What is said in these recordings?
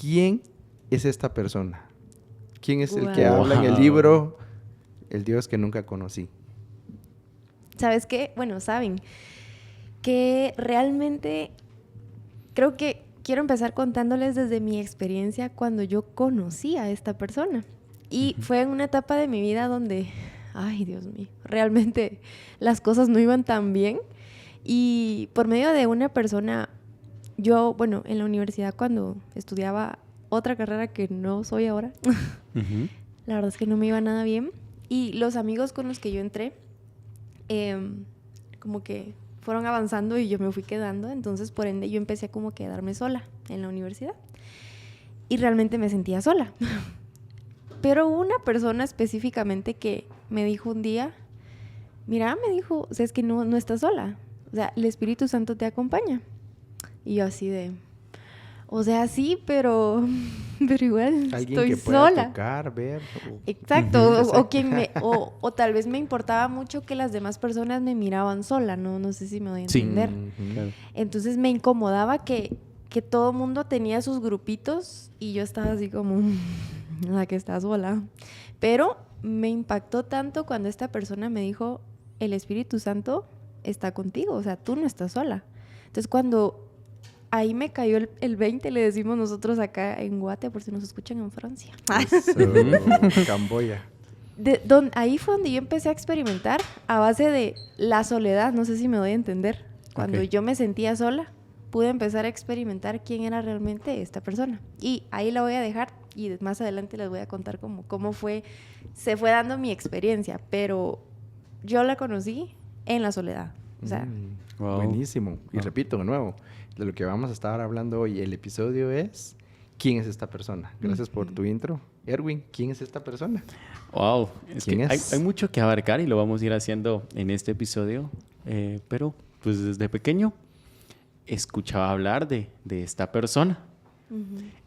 ¿quién es esta persona? ¿Quién es el que habla en el libro El Dios que nunca conocí? ¿Sabes qué? Bueno, saben que realmente creo que quiero empezar contándoles desde mi experiencia cuando yo conocí a esta persona. Y fue en una etapa de mi vida donde, ay, Dios mío, realmente las cosas no iban tan bien. Y por medio de una persona, yo, bueno, en la universidad cuando estudiaba otra carrera que no soy ahora, la verdad es que no me iba nada bien. Y los amigos con los que yo entré, como que fueron avanzando y yo me fui quedando. Entonces, por ende, yo empecé a como quedarme sola en la universidad. Y realmente me sentía sola. Pero hubo una persona específicamente que me dijo un día, mira, me dijo, o sea, es que no estás sola. O sea, el Espíritu Santo te acompaña. Y yo así de, o sea, sí, pero igual Alguien estoy que pueda sola. tocar, ver. Exacto, o tal vez me importaba mucho que las demás personas me miraban sola, no sé si me doy a entender. Claro. Entonces me incomodaba que todo mundo tenía sus grupitos y yo estaba así como, la que está sola. Pero me impactó tanto cuando esta persona me dijo, el Espíritu Santo está contigo, o sea, tú no estás sola. Entonces cuando ahí me cayó el 20, le decimos nosotros acá en Guate, por si nos escuchan en Francia. Camboya. Ahí fue donde yo empecé a experimentar a base de la soledad, no sé si me doy a entender. Cuando yo me sentía sola, pude empezar a experimentar quién era realmente esta persona. Y ahí la voy a dejar y más adelante les voy a contar cómo se fue dando mi experiencia, pero yo la conocí en la soledad. O sea, wow. Buenísimo. Y repito de nuevo, de lo que vamos a estar hablando hoy, el episodio es ¿quién es esta persona? Gracias por tu intro. Erwin, ¿quién es esta persona? Wow, hay mucho que abarcar y lo vamos a ir haciendo en este episodio, pero pues desde pequeño escuchaba hablar de esta persona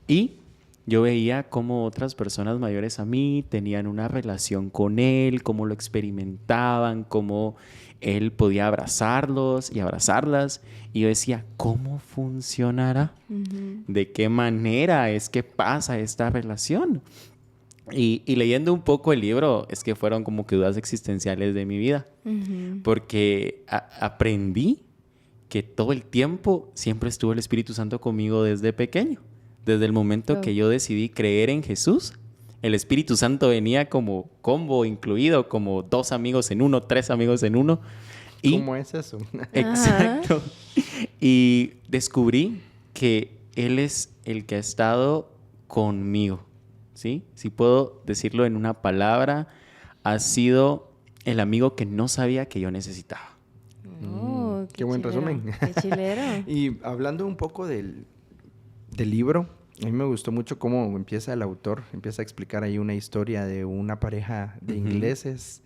y yo veía cómo otras personas mayores a mí tenían una relación con él, cómo lo experimentaban, cómo él podía abrazarlos y abrazarlas. Y yo decía, ¿cómo funcionará? ¿De qué manera es que pasa esta relación? Y leyendo un poco el libro, es que fueron como que dudas existenciales de mi vida. Porque aprendí que todo el tiempo siempre estuvo el Espíritu Santo conmigo desde pequeño. Desde el momento que yo decidí creer en Jesús, el Espíritu Santo venía como combo incluido, como 2 amigos en uno, 3 amigos en uno. ¿Cómo es eso? Exacto. Y descubrí que Él es el que ha estado conmigo, ¿sí? Si puedo decirlo en una palabra, ha sido el amigo que no sabía que yo necesitaba. Qué buen resumen. Qué chilero. Y hablando un poco del libro, a mí me gustó mucho cómo empieza el autor, empieza a explicar ahí una historia de una pareja de ingleses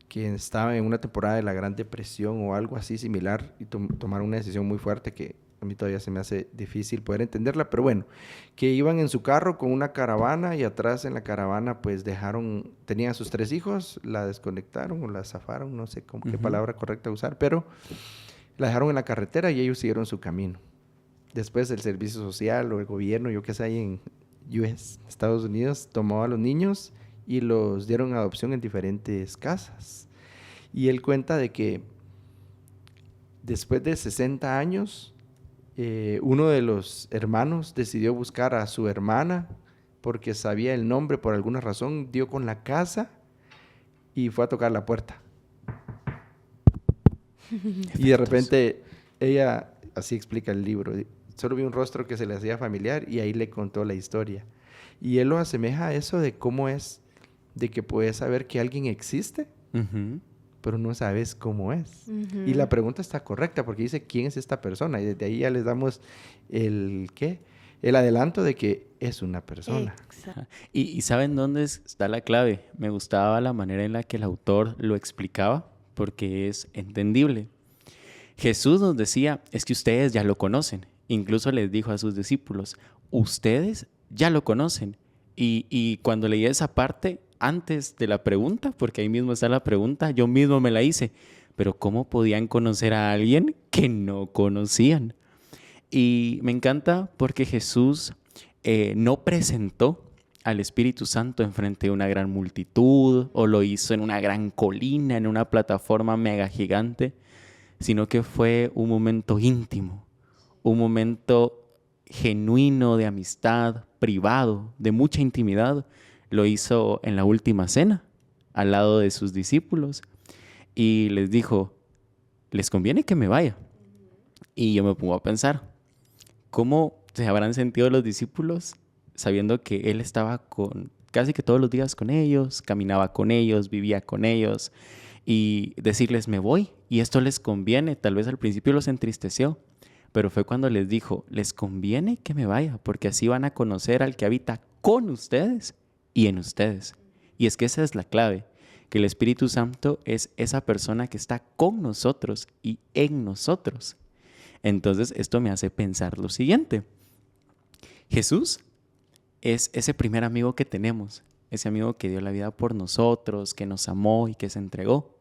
que estaba en una temporada de la Gran Depresión o algo así similar y tomaron una decisión muy fuerte que a mí todavía se me hace difícil poder entenderla, pero bueno, que iban en su carro con una caravana y atrás en la caravana pues tenían a sus 3 hijos, la desconectaron o la zafaron, no sé qué palabra correcta usar, pero la dejaron en la carretera y ellos siguieron su camino. Después el servicio social o el gobierno, yo qué sé, ahí en Estados Unidos, tomó a los niños y los dieron a adopción en diferentes casas. Y él cuenta de que después de 60 años, uno de los hermanos decidió buscar a su hermana porque sabía el nombre por alguna razón, dio con la casa y fue a tocar la puerta. Y de repente ella, así explica el libro, solo vio un rostro que se le hacía familiar y ahí le contó la historia. Y él lo asemeja a eso de cómo es, de que puedes saber que alguien existe, pero no sabes cómo es. Y la pregunta está correcta porque dice, ¿quién es esta persona? Y desde ahí ya les damos el adelanto de que es una persona. ¿Y saben dónde está la clave? Me gustaba la manera en la que el autor lo explicaba porque es entendible. Jesús nos decía, es que ustedes ya lo conocen. Incluso les dijo a sus discípulos, ustedes ya lo conocen. Y cuando leí esa parte, antes de la pregunta, porque ahí mismo está la pregunta, yo mismo me la hice. Pero ¿cómo podían conocer a alguien que no conocían? Y me encanta porque Jesús no presentó al Espíritu Santo enfrente de una gran multitud o lo hizo en una gran colina, en una plataforma mega gigante, sino que fue un momento íntimo, un momento genuino de amistad, privado, de mucha intimidad. Lo hizo en la última cena, al lado de sus discípulos, y les dijo, les conviene que me vaya. Y yo me pongo a pensar, ¿cómo se habrán sentido los discípulos sabiendo que él estaba casi que todos los días con ellos, caminaba con ellos, vivía con ellos, y decirles, me voy, y esto les conviene? Tal vez al principio los entristeció, pero fue cuando les dijo, les conviene que me vaya, porque así van a conocer al que habita con ustedes y en ustedes. Y es que esa es la clave, que el Espíritu Santo es esa persona que está con nosotros y en nosotros. Entonces, esto me hace pensar lo siguiente. Jesús es ese primer amigo que tenemos, ese amigo que dio la vida por nosotros, que nos amó y que se entregó.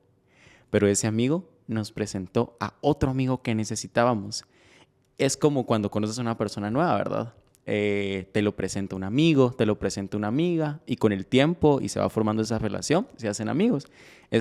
Pero ese amigo nos presentó a otro amigo que necesitábamos. Es como cuando conoces a una persona nueva, ¿verdad? Te lo presenta un amigo, te lo presenta una amiga, y con el tiempo y se va formando esa relación, se hacen amigos.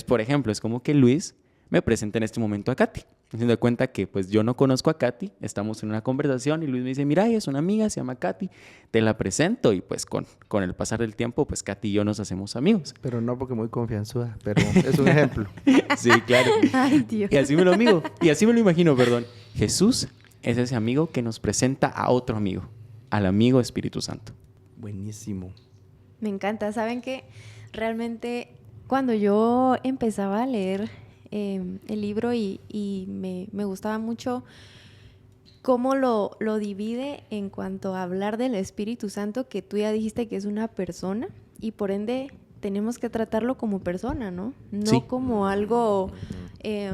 Por ejemplo, es como que Luis me presenta en este momento a Katy. Haciendo de cuenta que pues yo no conozco a Katy, estamos en una conversación y Luis me dice, mira, ella es una amiga, se llama Katy, te la presento, y pues con el pasar del tiempo, pues Katy y yo nos hacemos amigos. Pero no porque muy confianzuda, pero es un ejemplo. Sí, claro. Ay, Dios. Y así me lo imagino, perdón. Jesús es ese amigo que nos presenta a otro amigo, al amigo Espíritu Santo. Buenísimo. Me encanta. ¿Saben qué? Realmente cuando yo empezaba a leer el libro y me gustaba mucho cómo lo divide en cuanto a hablar del Espíritu Santo, que tú ya dijiste que es una persona y por ende tenemos que tratarlo como persona, ¿no? No sí. como algo...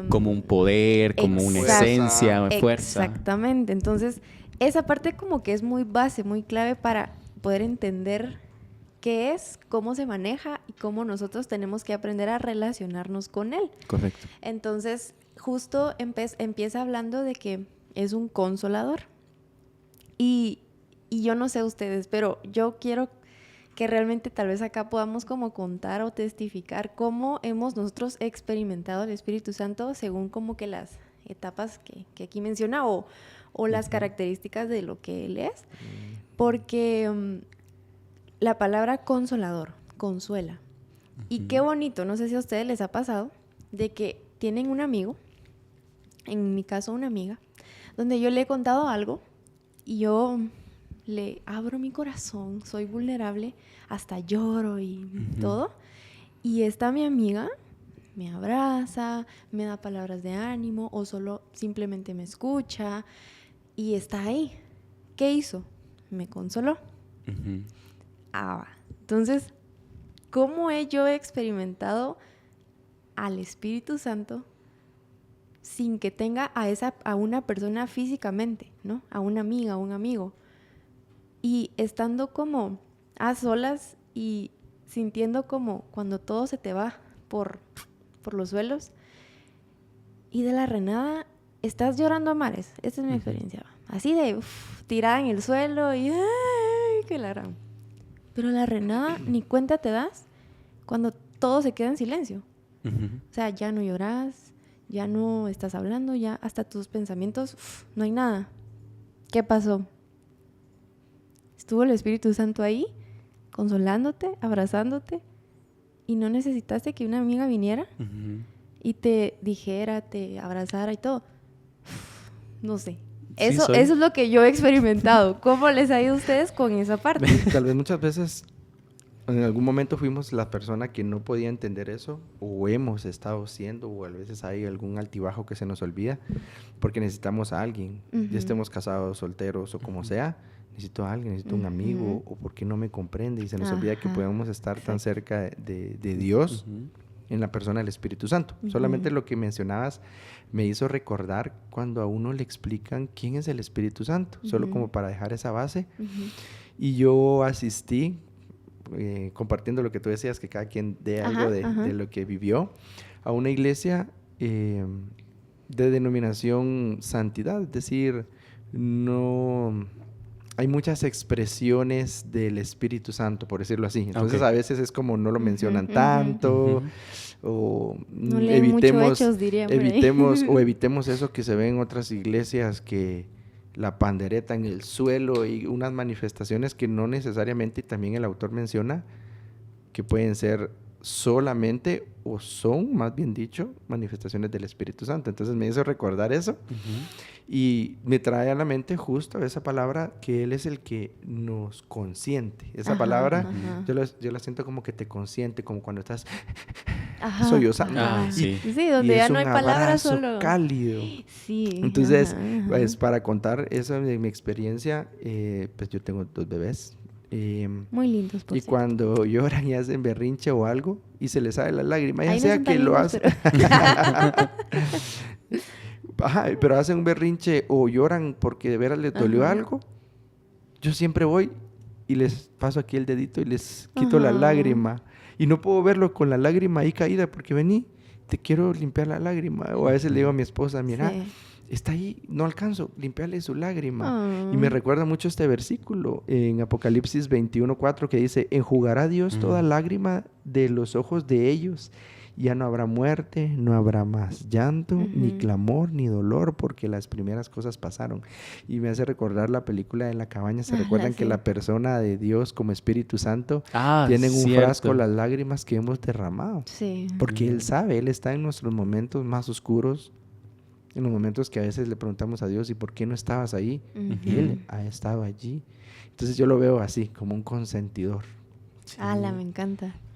como un poder, como una esencia, fuerza. Exactamente. Entonces, esa parte como que es muy base, muy clave para poder entender qué es, cómo se maneja y cómo nosotros tenemos que aprender a relacionarnos con él. Correcto. Entonces, justo empieza hablando de que es un consolador. Y yo no sé ustedes, pero yo quiero que realmente tal vez acá podamos como contar o testificar cómo hemos nosotros experimentado el Espíritu Santo según como que las etapas que aquí menciona o las características de lo que Él es. Porque la palabra consolador, consuela. Y qué bonito, no sé si a ustedes les ha pasado, de que tienen un amigo, en mi caso una amiga, donde yo le he contado algo y yo le abro mi corazón, soy vulnerable, hasta lloro y todo. Y esta mi amiga me abraza, me da palabras de ánimo o solo simplemente me escucha y está ahí. ¿Qué hizo? Me consoló. Entonces, ¿cómo yo he experimentado al Espíritu Santo sin que tenga a una persona físicamente, ¿no? A una amiga, a un amigo? Y estando como a solas y sintiendo como cuando todo se te va por los suelos y de la renada estás llorando a mares. Esta es mi experiencia. Así de tirada en el suelo y ¡ay, qué la gran! Pero la renada ni cuenta te das cuando todo se queda en silencio. O sea, ya no lloras, ya no estás hablando, ya hasta tus pensamientos, no hay nada. ¿Qué pasó? Estuvo el Espíritu Santo ahí, consolándote, abrazándote, y no necesitaste que una amiga viniera y te dijera, te abrazara y todo. No sé. Eso es lo que yo he experimentado. ¿Cómo les ha ido a ustedes con esa parte? Tal vez muchas veces, en algún momento fuimos la persona que no podía entender eso, o hemos estado siendo, o a veces hay algún altibajo que se nos olvida, porque necesitamos a alguien, ya estemos casados, solteros o como sea. Necesito a alguien, necesito un amigo, o porque no me comprende, y se nos olvida que podemos estar tan cerca de Dios en la persona del Espíritu Santo. Solamente lo que mencionabas me hizo recordar cuando a uno le explican quién es el Espíritu Santo, solo como para dejar esa base. Y yo asistí, compartiendo lo que tú decías, que cada quien dé algo de lo que vivió, a una iglesia de denominación santidad, es decir, no hay muchas expresiones del Espíritu Santo, por decirlo así. Entonces, a veces es como no lo mencionan tanto, o no evitemos hechos, evitemos eso que se ve en otras iglesias, que la pandereta en el suelo y unas manifestaciones que no necesariamente, y también el autor menciona, que pueden ser solamente, o son, más bien dicho, manifestaciones del Espíritu Santo. Entonces me hizo recordar eso y me trae a la mente justo esa palabra, que Él es el que nos consiente. Esa palabra yo la siento como que te consiente, como cuando estás sollozando. Sí, donde ya no hay palabras, solo cálido. Sí. Entonces, pues para contar eso de mi experiencia, pues yo tengo 2 bebés. Muy lindos, por y cierto. Cuando lloran y hacen berrinche o algo y se les sale la lágrima, ya sea que lo hacen pero hacen un berrinche o lloran porque de veras les dolió algo, yo siempre voy y les paso aquí el dedito y les quito la lágrima, y no puedo verlo con la lágrima ahí caída, porque vení, te quiero limpiar la lágrima. O a veces le digo a mi esposa, mira, está ahí, no alcanzo, limpiarle su lágrima. Y me recuerda mucho este versículo en Apocalipsis 21:4, que dice: enjugará Dios toda lágrima de los ojos de ellos. Ya no habrá muerte, no habrá más llanto, ni clamor, ni dolor, porque las primeras cosas pasaron. Y me hace recordar la película de La Cabaña. ¿Se recuerdan que la persona de Dios como Espíritu Santo tienen un frasco las lágrimas que hemos derramado? Sí. Porque Él sabe, Él está en nuestros momentos más oscuros, en los momentos que a veces le preguntamos a Dios, ¿y por qué no estabas ahí? Él ha estado allí. Entonces yo lo veo así, como un consentidor. Me encanta.